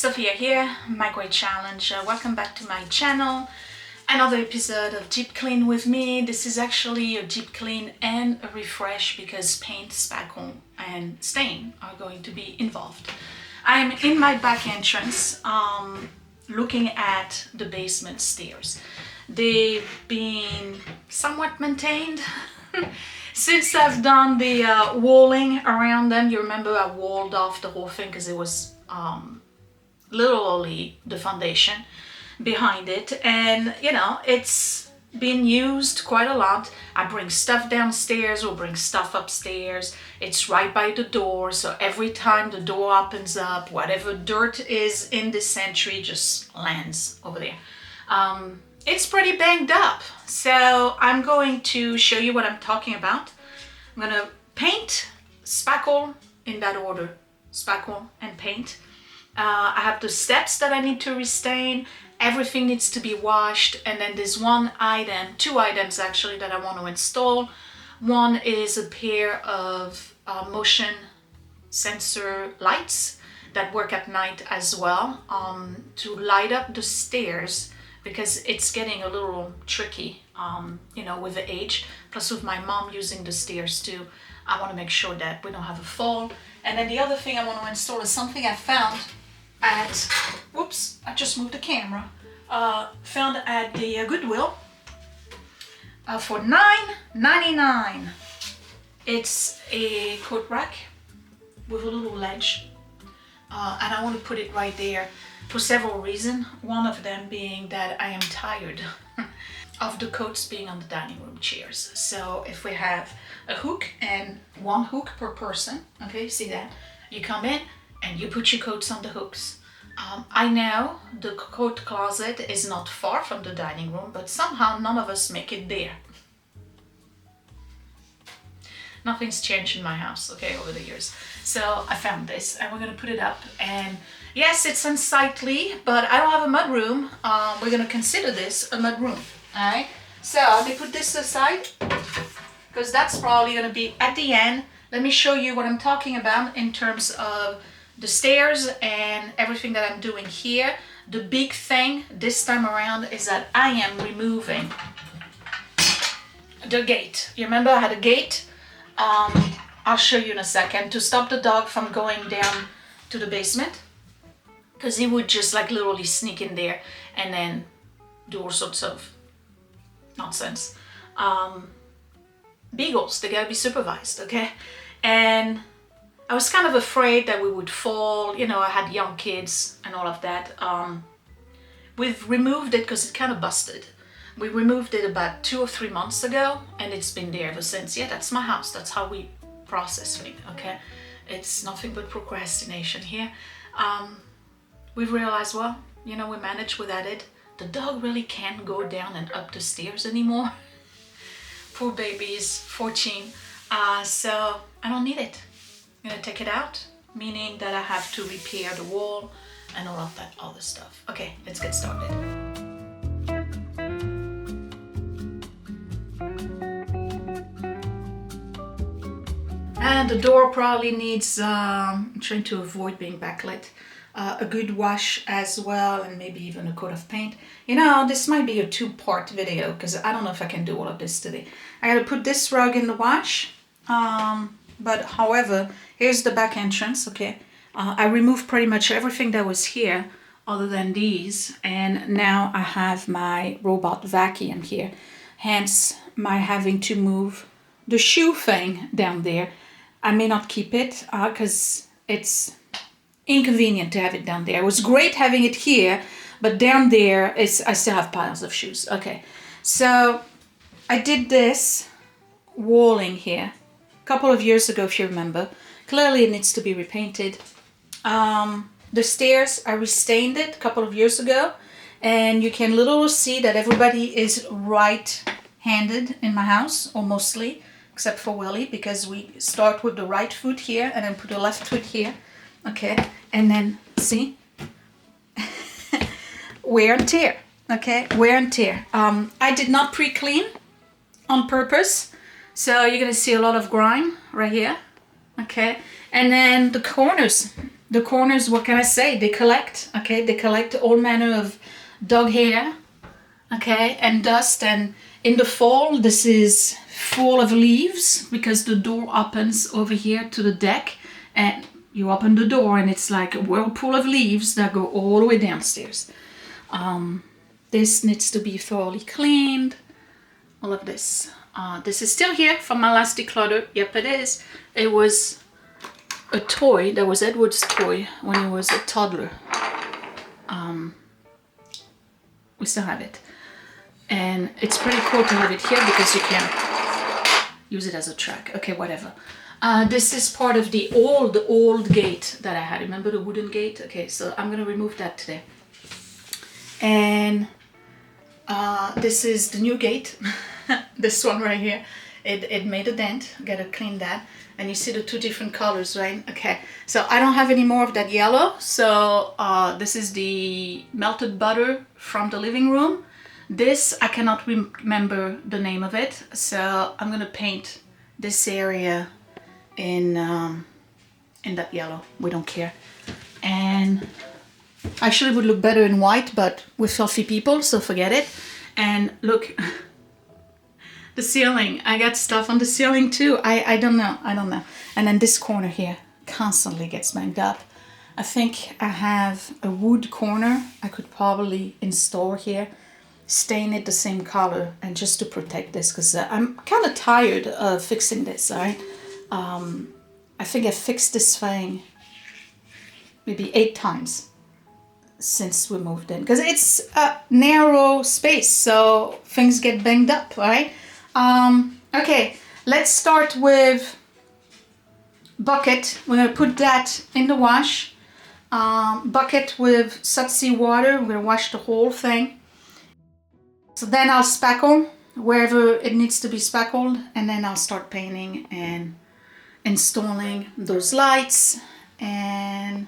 Sophia here, My Great Challenge. Welcome back to my channel. Another episode of Deep Clean with me. This is actually a deep clean and a refresh because paint, spackle and stain are going to be involved. I'm in my back entrance looking at the basement stairs. They've been somewhat maintained since I've done the walling around them. You remember I walled off the whole thing because it was literally the foundation behind it, and you know, it's been used quite a lot. I bring stuff downstairs or bring stuff upstairs. It's right by the door, so every time the door opens up, whatever dirt is in this entry just lands over there. It's pretty banged up, so I'm going to show you what I'm talking about. I'm gonna paint, spackle, in that order, spackle and paint. I have the steps that I need to restain. Everything needs to be washed, and then there's two items actually that I want to install. One is a pair of motion sensor lights that work at night as well, to light up the stairs because it's getting a little tricky, you know, with the age, plus with my mom using the stairs too. I want to make sure that we don't have a fall. And then the other thing I want to install is something I found at, whoops, I just moved the camera, found at the Goodwill for $9.99. It's a coat rack with a little ledge, and I want to put it right there for several reasons. One of them being that I am tired of the coats being on the dining room chairs. So if we have a hook, and one hook per person, okay, see that? You come in and you put your coats on the hooks. I know the coat closet is not far from the dining room, but somehow none of us make it there. Nothing's changed in my house, okay, over the years. So I found this and we're gonna put it up, and yes, it's unsightly, but I don't have a mud room. We're gonna consider this a mud room, all right? So let me put this aside because that's probably gonna be at the end. Let me show you what I'm talking about in terms of the stairs and everything that I'm doing here. The big thing this time around is that I am removing the gate. You remember I had a gate? I'll show you in a second, to stop the dog from going down to the basement, because he would just like literally sneak in there and then do all sorts of nonsense. Beagles, they gotta be supervised, okay? And I was kind of afraid that we would fall, you know, I had young kids and all of that. We've removed it because it kind of busted. We removed it about 2 or 3 months ago, and it's been there ever since. Yeah, that's my house. That's how we process things, okay? It's nothing but procrastination here. We've realized, well, you know, we managed without it. The dog really can't go down and up the stairs anymore. Poor baby is 14, so I don't need it. I'm gonna take it out, meaning that I have to repair the wall and all of that other stuff. Okay, let's get started. And the door probably needs, I'm trying to avoid being backlit, a good wash as well, and maybe even a coat of paint. You know, this might be a 2-part video because I don't know if I can do all of this today. I gotta put this rug in the wash. But however, here's the back entrance, okay? I removed pretty much everything that was here other than these, and now I have my robot vacuum here, hence my having to move the shoe thing down there. I may not keep it because it's inconvenient to have it down there. It was great having it here, but down there I still have piles of shoes. Okay, so I did this walling here a couple of years ago, if you remember. Clearly it needs to be repainted. The stairs, I restained it a couple of years ago, and you can literally see that everybody is right-handed in my house, or mostly, except for Willie, because we start with the right foot here and then put the left foot here, okay? And then, see? Wear and tear, okay? Wear and tear. I did not pre-clean on purpose, so you're gonna see a lot of grime right here, okay? And then the corners, the corners, what can I say? They collect, okay? They collect all manner of dog hair, okay? And dust. And in the fall, this is full of leaves because the door opens over here to the deck. And you open the door and it's like a whirlpool of leaves that go all the way downstairs. This needs to be thoroughly cleaned. All of this. This is still here from my last declutter. Yep, it is. It was a toy. That was Edward's toy when he was a toddler. We still have it. And it's pretty cool to have it here because you can use it as a track. Okay, whatever. This is part of the old gate that I had. Remember the wooden gate? Okay, so I'm gonna remove that today. And this is the new gate. This one right here. It made a dent. Gotta clean that. And you see the two different colors, right? Okay, so I don't have any more of that yellow. So this is the melted butter from the living room. This, I cannot remember the name of it. So I'm gonna paint this area in that yellow. We don't care. And actually it would look better in white, but we're filthy people, so forget it. And look, the ceiling. I got stuff on the ceiling too. I don't know. And then this corner here constantly gets banged up. I think I have a wood corner I could probably install here, stain it the same color, and just to protect this, because I'm kind of tired of fixing this, all right? I think I fixed this thing maybe 8 times since we moved in, because it's a narrow space, so things get banged up, right? Okay, let's start with bucket. We're gonna put that in the wash. Bucket with Sudsea water. We're gonna wash the whole thing. So then I'll spackle wherever it needs to be spackled, and then I'll start painting and installing those lights. And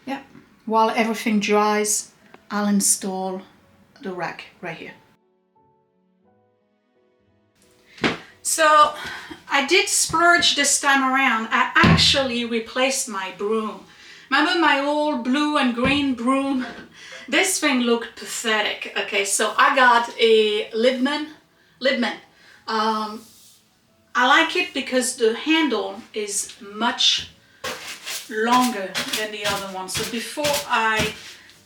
yeah, while everything dries, I'll install the rack right here. So I did splurge this time around. I actually replaced my broom. Remember my old blue and green broom? This thing looked pathetic. Okay, so I got a Libman. I like it because the handle is much longer than the other one. So before I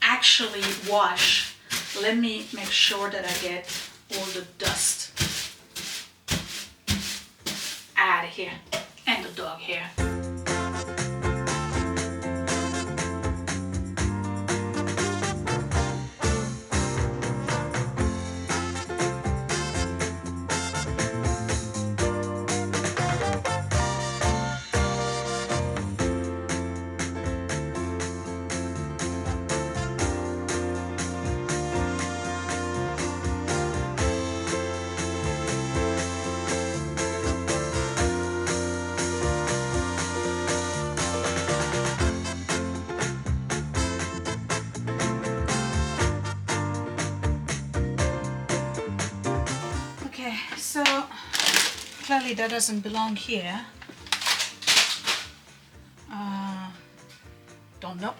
actually wash, let me make sure that I get all the dust out of here and the dog hair. So clearly that doesn't belong here. Don't know.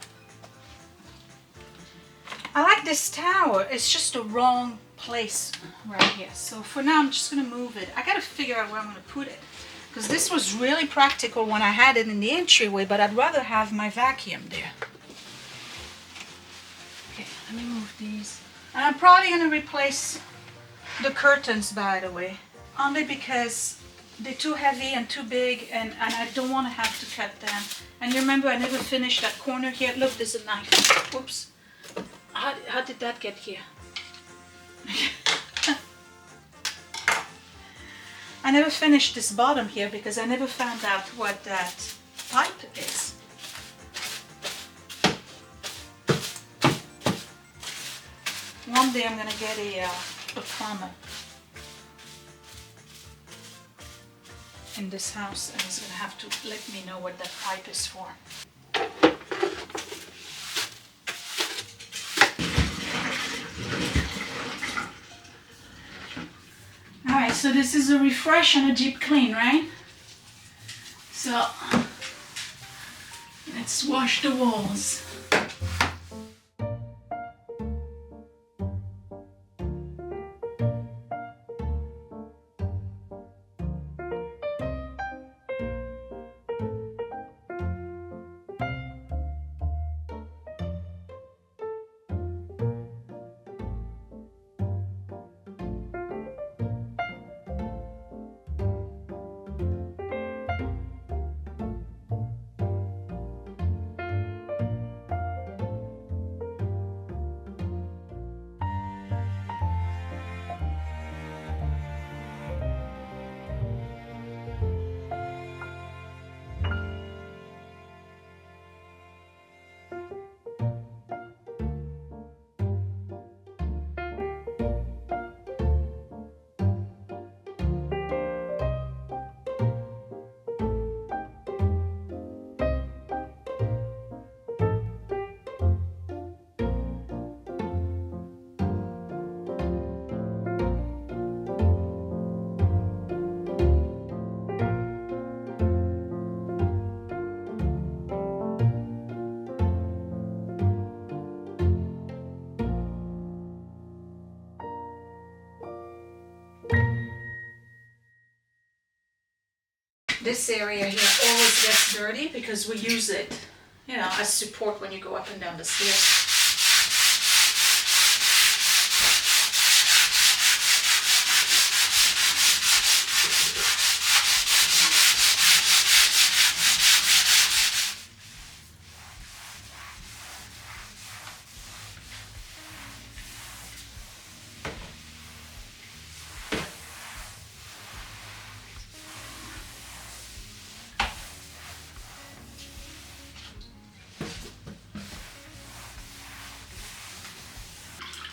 I like this tower. It's just the wrong place right here. So for now I'm just gonna move it. I gotta figure out where I'm gonna put it, because this was really practical when I had it in the entryway, but I'd rather have my vacuum there. Okay, let me move these. And I'm probably gonna replace the curtains, by the way, only because they're too heavy and too big, and I don't want to have to cut them. And you remember I never finished that corner here. Look, there's a knife. Whoops. How did that get here? I never finished this bottom here because I never found out what that pipe is. One day I'm gonna get a plumber in this house, and he's gonna have to let me know what that pipe is for. Alright, so this is a refresh and a deep clean, right? So let's Let's wash the walls. This area here always gets dirty because we use it, you know, as support when you go up and down the stairs.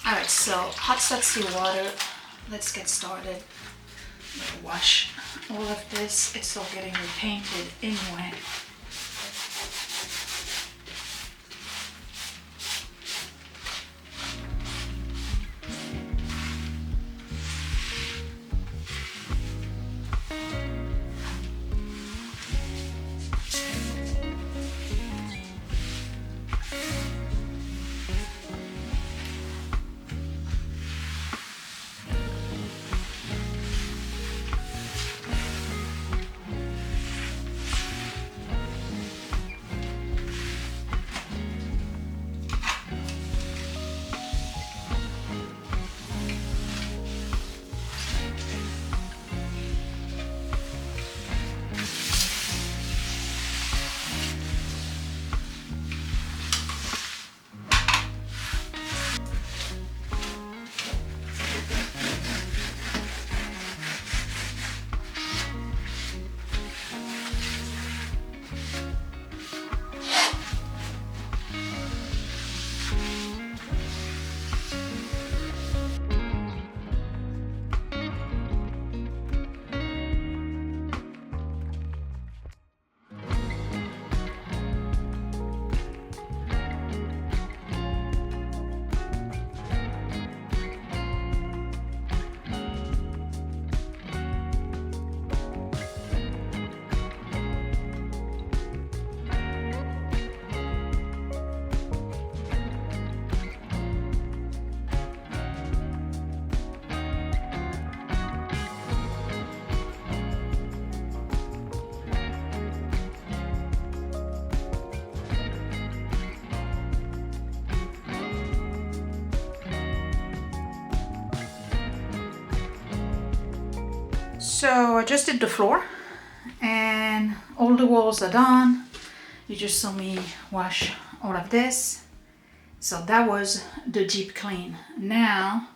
Alright, so hot sudsy water. Let's get started. I'm gonna wash all of this. It's all getting repainted anyway. So I just did the floor and all the walls are done. You just saw me wash all of this. So that was the deep clean. Now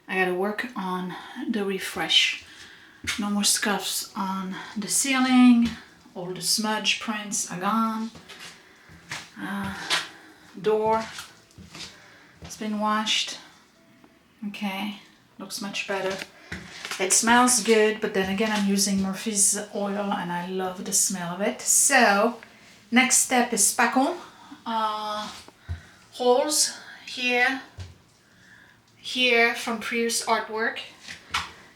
I gotta work on the refresh. No more scuffs on the ceiling. All the smudge prints are gone. Door, it's been washed. Okay, looks much better. It smells good, but then again I'm using Murphy's oil and I love the smell of it. So next step is spackle. Holes here, here from previous artwork.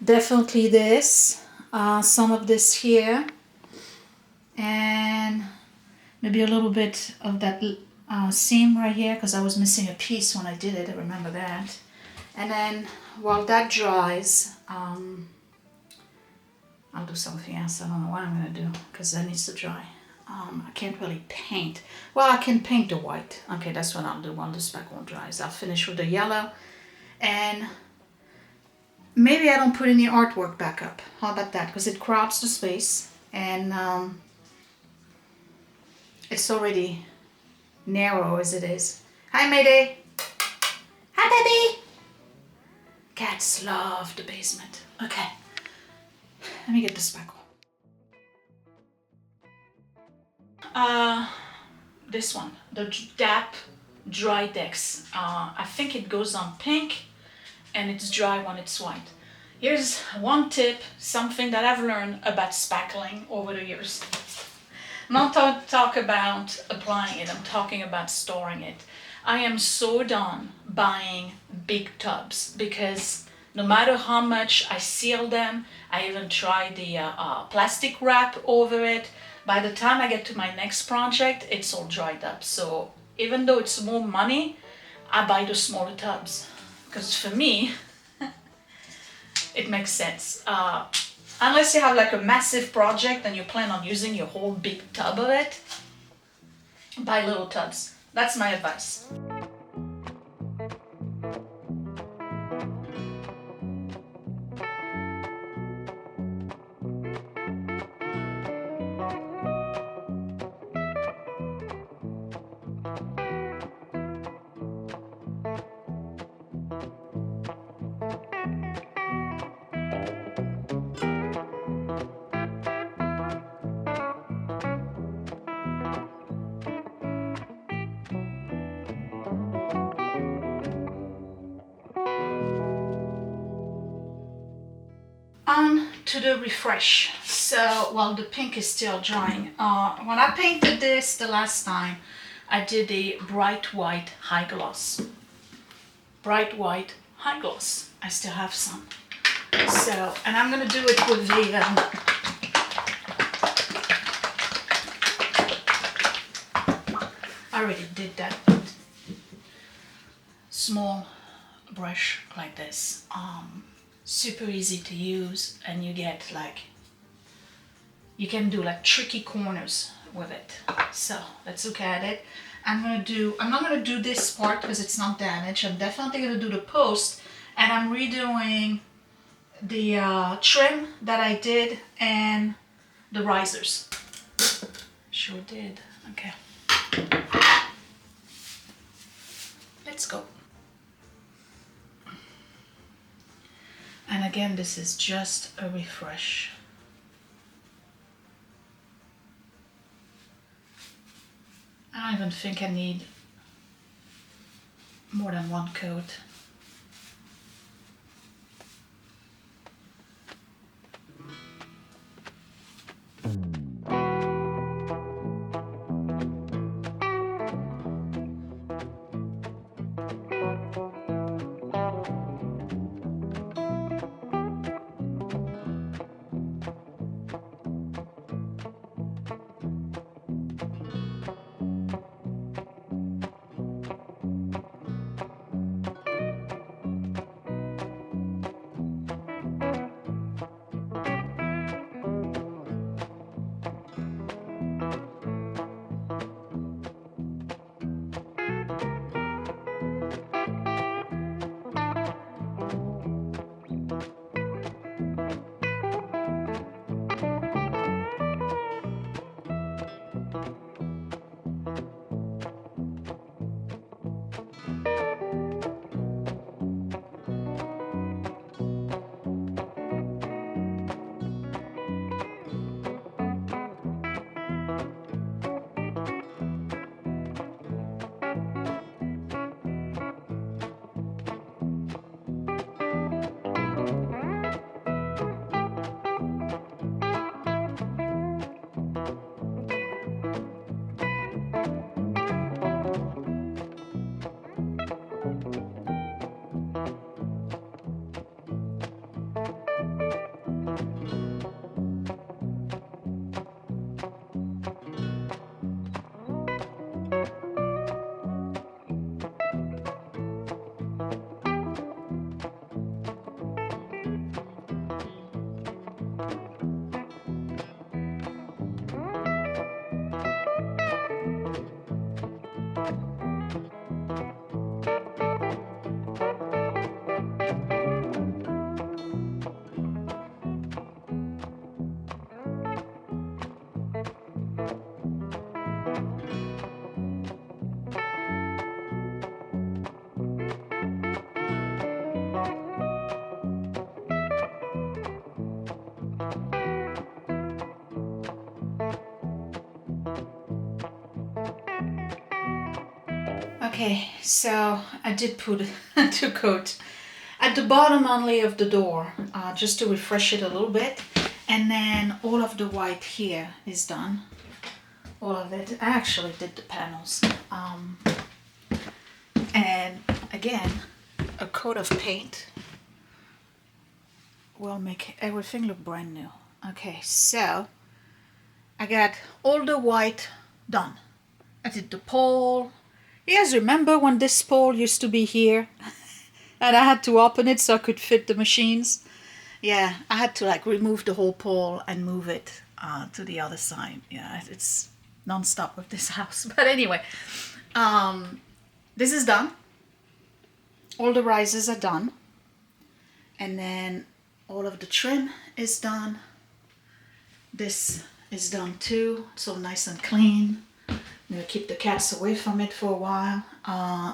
Definitely this, some of this here, and maybe a little bit of that seam right here, because I was missing a piece when I did it. I remember that. And then while that dries, I'll do something else. I don't know what I'm gonna do because that needs to dry. I can't really paint. Well, I can paint the white. Okay, that's what I'll do when the speckle dries. I'll finish with the yellow, and maybe I don't put any artwork back up. How about that? Because it crops the space, and it's already narrow as it is. Hi, Mayday. Hi, baby. Cats love the basement. Okay, let me get the speckle. This one, the DAP Dry Decks. I think it goes on pink and it's dry when it's white. Here's one tip, something that I've learned about spackling over the years. I'm not talk about applying it, I'm talking about storing it. I am so done buying big tubs because no matter how much I seal them, I even tried the plastic wrap over it. By the time I get to my next project, it's all dried up. So even though it's more money, I buy the smaller tubs. Because for me, it makes sense. Unless you have like a massive project and you plan on using your whole big tub of it, buy little tubs. That's my advice. On to the refresh. So while the pink is still drying, when I painted this the last time, I did a bright white high gloss. Bright white high gloss. I still have some. So, and I'm gonna do it with the I already did that small brush like this. Super easy to use, and you get like, you can do like tricky corners with it. So let's look at it. I'm not gonna do this part because it's not damaged. I'm definitely gonna do the post, and I'm redoing the trim that I did and the risers. Sure did. Okay. Let's go. And again, this is just a refresh. I don't even think I need more than one coat. Okay, so I did put two coat at the bottom only of the door, just to refresh it a little bit. And then all of the white here is done. All of it. I actually did the panels. And again, a coat of paint will make everything look brand new. Okay, so I got all the white done. I did the pole. You guys remember when this pole used to be here? And I had to open it so I could fit the machines? Yeah, I had to like remove the whole pole and move it to the other side. Yeah, it's non-stop with this house. But anyway, this is done. All the risers are done. And then all of the trim is done. This is done too. It's all nice and clean. I'm gonna keep the cats away from it for a while.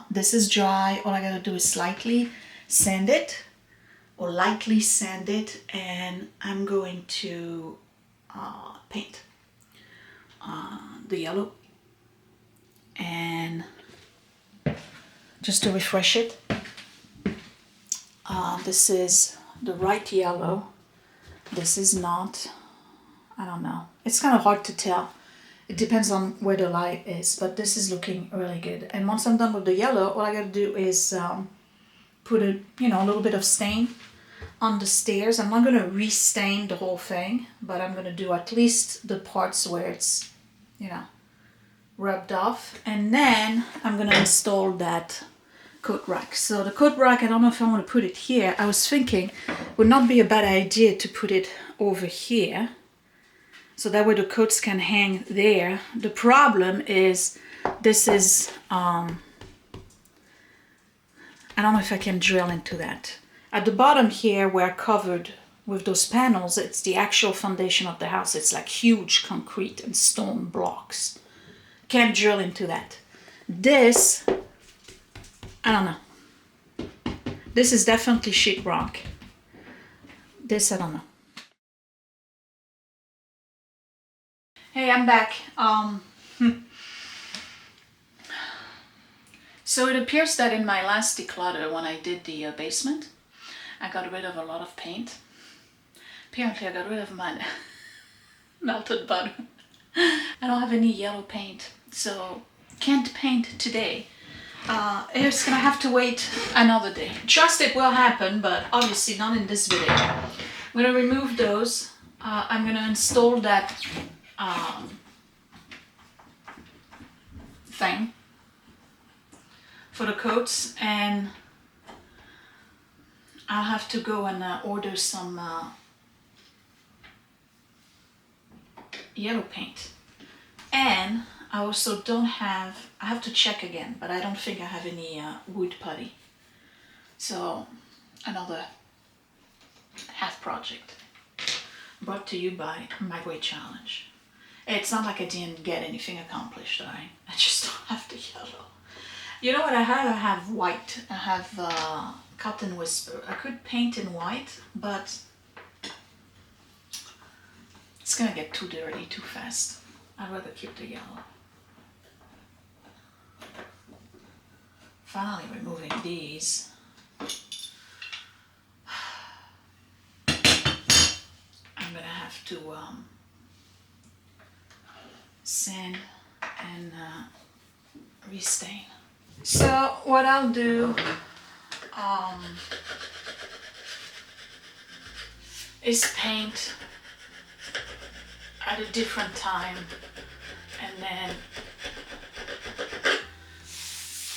This is dry. All I gotta do is slightly sand it, or lightly sand it, and I'm going to paint the yellow, and just to refresh it. This is the right yellow. This is not. I don't know. It's kind of hard to tell. It depends on where the light is, but this is looking really good. And once I'm done with the yellow, all I gotta do is put a little bit of stain on the stairs. I'm not gonna restain the whole thing, but I'm gonna do at least the parts where it's, rubbed off. And then I'm gonna install that coat rack. So the coat rack, I don't know if I want to put it here. I was thinking it would not be a bad idea to put it over here, so that way the coats can hang there. The problem is this is, I don't know if I can drill into that. At the bottom here where I covered with those panels, it's the actual foundation of the house. It's like huge concrete and stone blocks. Can't drill into that. This, I don't know. This is definitely sheetrock. This, I don't know. Hey, I'm back. So it appears that in my last declutter, when I did the basement, I got rid of a lot of paint. Apparently I got rid of my melted butter. I don't have any yellow paint, so can't paint today. It's gonna have to wait another day. Trust it will happen, but obviously not in this video. I'm gonna remove those. I'm gonna install that thing for the coats, and I'll have to go and order some yellow paint. And I also don't have, I have to check again, but I don't think I have any wood putty. So another half project brought to you by My Great Challenge. It's not like I didn't get anything accomplished, I just don't have the yellow. You know what I have? I have white. I have Cotton Whisper. I could paint in white, but it's gonna get too dirty too fast. I'd rather keep the yellow. Finally removing these. I'm gonna have to sand and restain. So what I'll do is paint at a different time, and then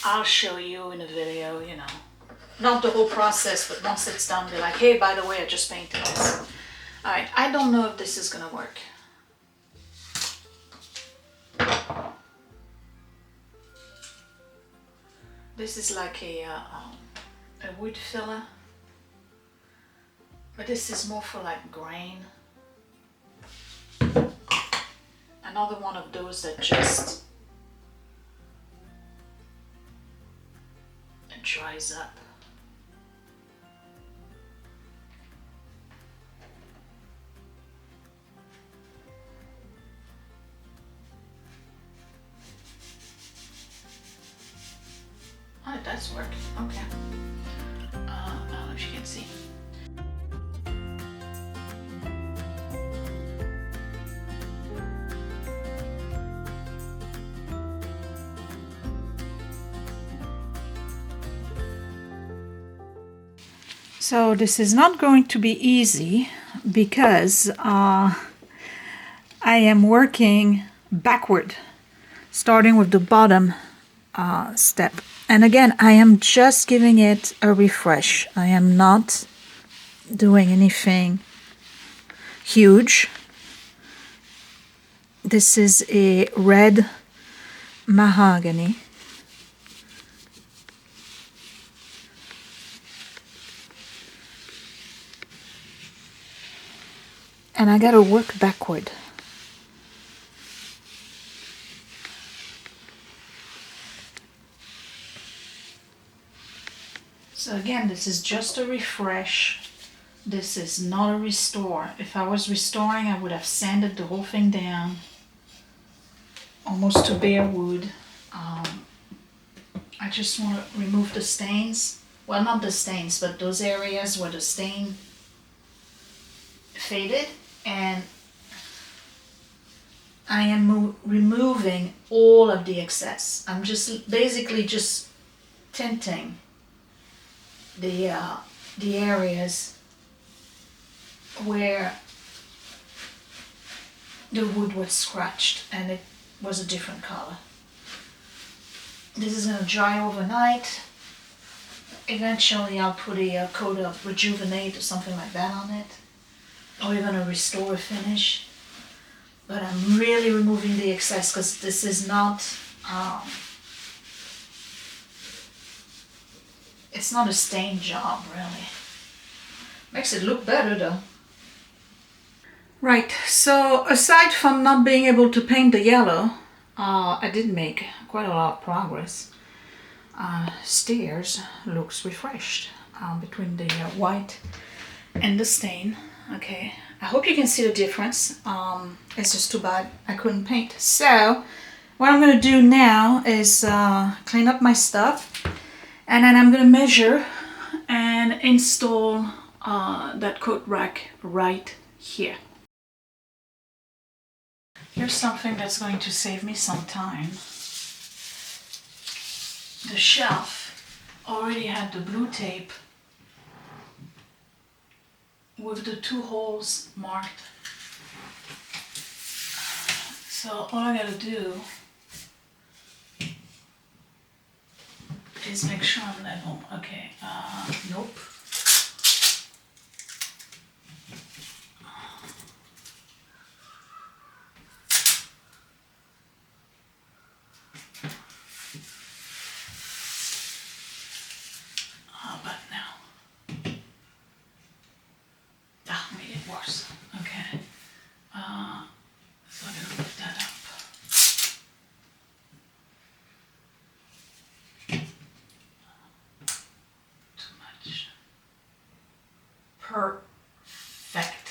I'll show you in a video, not the whole process, but once it's done, be like, hey, by the way, I just painted this. All right, I don't know if this is gonna work. This is like a wood filler, but this is more for like grain. Another one of those that just dries up. Okay. I don't know if you can see. So this is not going to be easy because I am working backward, starting with the bottom step. And again, I am just giving it a refresh. I am not doing anything huge. This is a red mahogany. And I gotta work backward. So again, this is just a refresh. This is not a restore. If I was restoring, I would have sanded the whole thing down almost to bare wood. I just want to remove the stains. Well, not the stains, but those areas where the stain faded, and I am removing all of the excess. I'm just basically just tinting the areas where the wood was scratched and it was a different color. This is going to dry overnight. Eventually I'll put a coat of Rejuvenate or something like that on it, or even a restore finish. But I'm really removing the excess because this is not it's not a stain job, really. Makes it look better though. Right, so aside from not being able to paint the yellow, I did make quite a lot of progress. Stairs looks refreshed between the white and the stain. Okay, I hope you can see the difference. It's just too bad I couldn't paint. So what I'm going to do now is clean up my stuff, and then I'm going to measure and install that coat rack right here. Here's something that's going to save me some time. The shelf already had the blue tape with the 2 holes marked. So all I gotta do is make sure I'm level. Okay, nope. But now, made it worse. Okay, so I'm gonna lift that up. Too much. Perfect.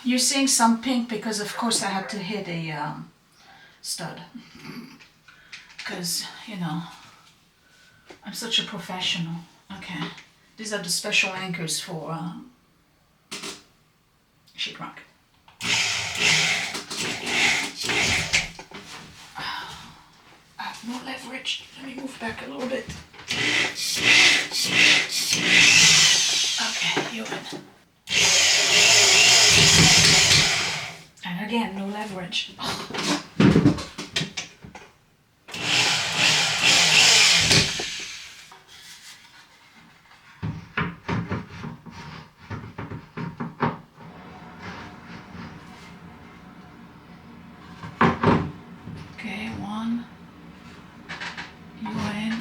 You're seeing some pink because of course I had to hit a stud. Because, you know, I'm such a professional. Okay, these are the special anchors for sheetrock. I have no leverage. Let me move back a little bit. Okay, you win. And again, no leverage. Okay, 1. You in.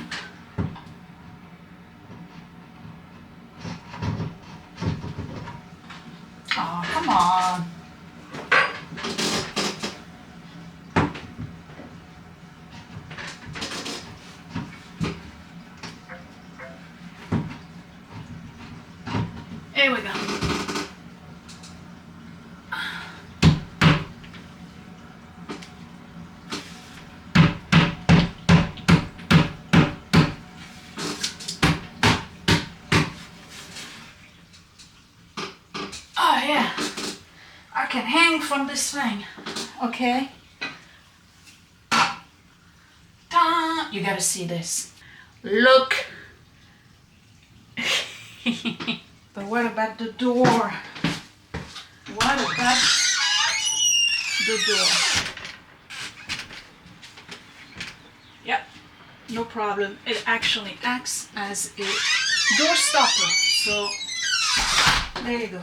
Oh, come on. Here we go. can hang from this thing. Okay. Ta! You gotta see this. Look. But what about the door? What about the door? Yep, no problem. It actually acts as a door stopper. So there you go.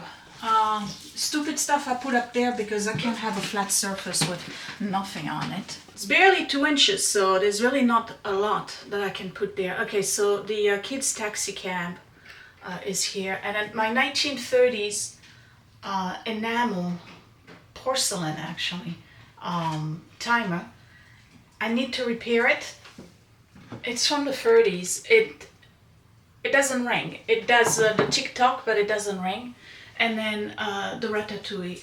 Stupid stuff I put up there because I can't have a flat surface with nothing on it. It's barely 2 inches, so there's really not a lot that I can put there. Okay, so the kids' taxi cab is here, and at my 1930s enamel, porcelain actually, timer. I need to repair it. It's from the 30s. It doesn't ring. It does the tick-tock, but it doesn't ring. And then the ratatouille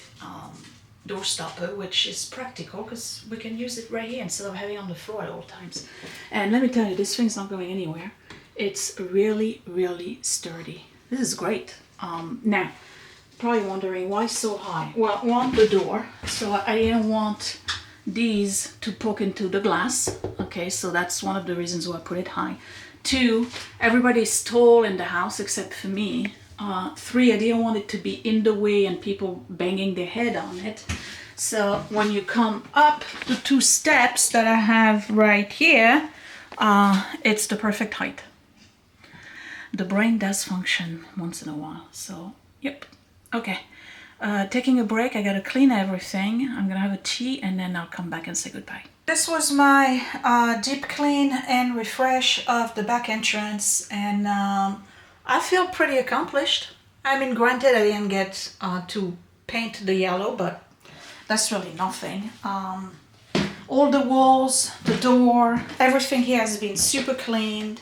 door stopper, which is practical because we can use it right here instead of having it on the floor at all times. And let me tell you, this thing's not going anywhere. It's really, really sturdy. This is great. Now, probably wondering why so high. Well, one, the door. So I didn't want these to poke into the glass. Okay, so that's one of the reasons why I put it high. 2, everybody's tall in the house except for me. 3, I didn't want it to be in the way and people banging their head on it. So when you come up the 2 steps that I have right here, it's the perfect height. The brain does function once in a while. So, yep. Okay. Taking a break. I gotta clean everything. I'm gonna have a tea and then I'll come back and say goodbye. This was my deep clean and refresh of the back entrance, and I feel pretty accomplished. I mean, granted, I didn't get to paint the yellow, but that's really nothing. All the walls, the door, everything here has been super cleaned.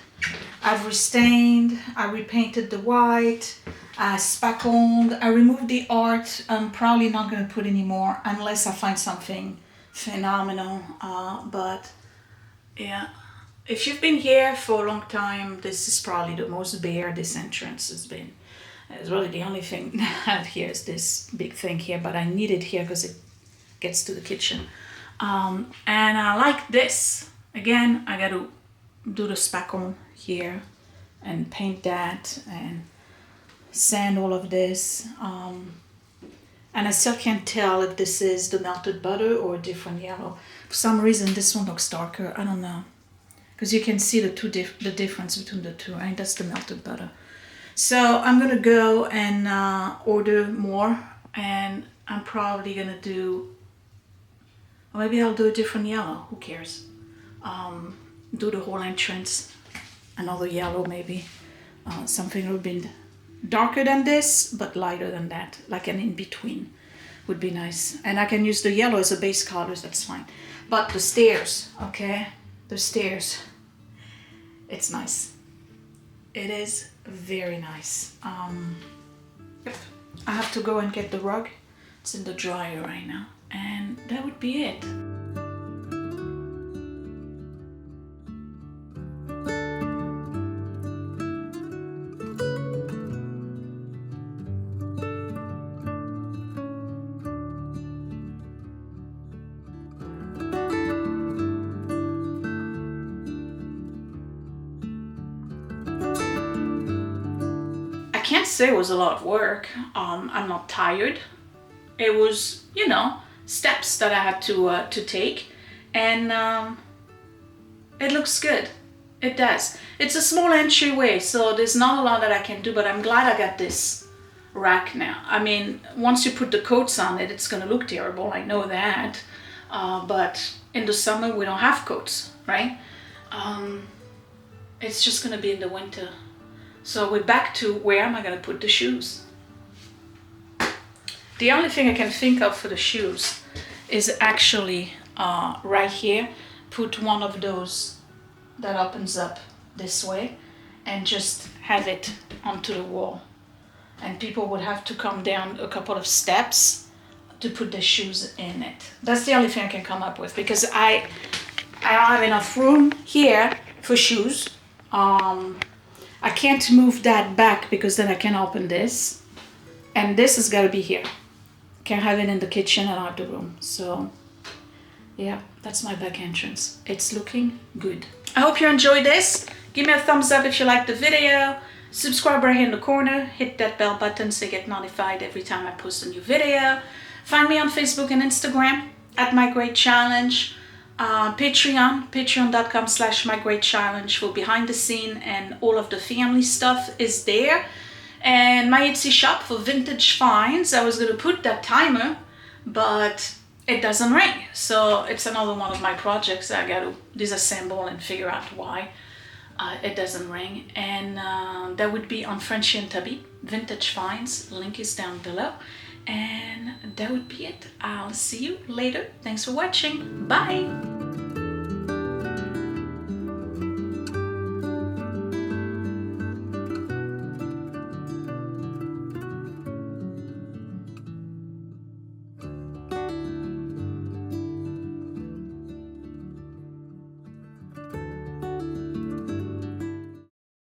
I've restained, I repainted the white, I spackled, I removed the art. I'm probably not going to put any more unless I find something phenomenal. But yeah, if you've been here for a long time, this is probably the most bare this entrance has been. It's really the only thing I have here is this big thing here, but I need it here because it gets to the kitchen. And I like this. Again, I got to do the spackle here and paint that and sand all of this. And I still can't tell if this is the melted butter or a different yellow. For some reason, this one looks darker. I don't know. Because you can see the difference between the two, right? That's the melted butter. So I'm going to go and order more. And I'm probably going to do... Maybe I'll do a different yellow. Who cares? Do the whole entrance. Another yellow maybe. Something a little bit darker than this, but lighter than that. Like an in-between would be nice. And I can use the yellow as a base color, that's fine. But the stairs, okay? The stairs. It's nice. It is very nice. Yep. I have to go and get the rug. It's in the dryer right now. And that would be it. I can't say it was a lot of work. I'm not tired. It was, you know, steps that I had to take, and it looks good. It does. It's a small entryway, so there's not a lot that I can do, but I'm glad I got this rack now. I mean, once you put the coats on it, it's gonna look terrible, I know that, but in the summer we don't have coats, right? It's just gonna be in the winter. So we're back to where am I gonna put the shoes? The only thing I can think of for the shoes is actually right here, put one of those that opens up this way and just have it onto the wall. And people would have to come down a couple of steps to put their shoes in it. That's the only thing I can come up with, because I don't have enough room here for shoes. I can't move that back because then I can open this. And this has got to be here. can have it in the kitchen and out the room. So yeah, that's my back entrance. It's looking good. I hope you enjoyed this. Give me a thumbs up if you liked the video. Subscribe right here in the corner. Hit that bell button so you get notified every time I post a new video. Find me on Facebook and Instagram at mygreatchallenge. Patreon, patreon.com/mygreatchallenge for behind the scene, and all of the family stuff is there. And my Etsy shop for vintage finds. I was going to put that timer, but it doesn't ring. So it's another one of my projects that I got to disassemble and figure out why it doesn't ring. And that would be on Frenchy and Tubby, vintage finds. Link is down below. And that would be it. I'll see you later. Thanks for watching. Bye.